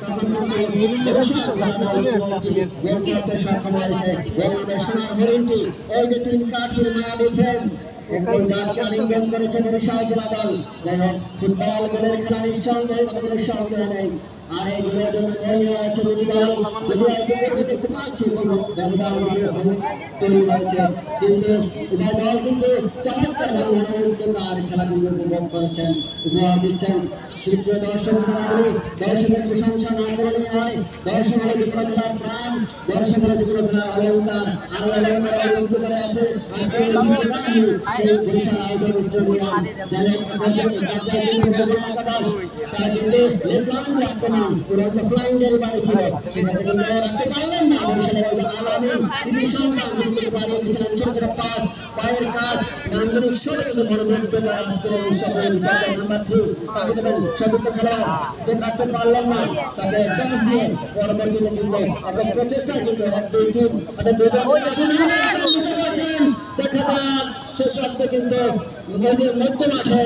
তখন কিন্তু বরিশাল জেলা দল গোল করতে সক্ষম হয়েছে এবং আমাদের সোনার হরিণটি ওই যে 3 কাঠির মায়াবী ফ্রেম একদম জালকে আলিঙ্গন করেছে বরিশাল জেলা দল। যাই হোক, ফুটবল গোলের খেলা নিঃসন্দেহে কোনো সন্দেহ নেই। আর এই গোলের জন্য মরিয়া আছে দুটি দল, যদি ইতিপূর্বে দেখতে পাচ্ছি ব্যবধান তৈরি হয়েছে, কিন্তু উভয় দল কিন্তু চমৎকার ভাবে মনোমুগ্ধকর খেলা কিন্তু উপভোগ করেছেন, উপহার দিচ্ছেন। সুপ্রিয় দর্শক মন্ডলী, দর্শকের প্রশংসা না করলেই নয়। দর্শক হলো যে কোনো খেলার প্রাণ, দর্শক হলো যে কোনো খেলার অলঙ্কার। আর অলঙ্কার অলঙ্কিত করে আছে আজকের ঐতিহ্যবাহী সেই বরিশাল আউটডোর স্টেডিয়াম। যাই হোক, পর্যায়ে কিন্তু একাদশ তারা কিন্তু লেফট দিয়ে আক্রমণ উড়ন্ত ফ্লাইং ডেলিভারি ছিল, সেক্ষেত্রে কিন্তু রাখতে পারলেন না বরিশালের ওই আলামিন কৃতি সন্তান, তিনি কিন্তু বাড়িয়ে দিয়েছিলেন ছোট ছোট পাস, পায়ের কাজ, নান্দনিক শটে কিন্তু মনোমুগ্ধকর আজকের এই সফল চট্টগ্রাম নাম্বার 3 তাকে দেবেন চতুর্থ খেলোয়াড়, রাখতে পারলেন না, তাকে পাস দিয়ে পরবর্তীতে কিন্তু একক প্রচেষ্টায় কিন্তু 1 2 3 অর্থাৎ দুজন দেখা যাক শেষ অব্দে কিন্তু মধ্য মাঠে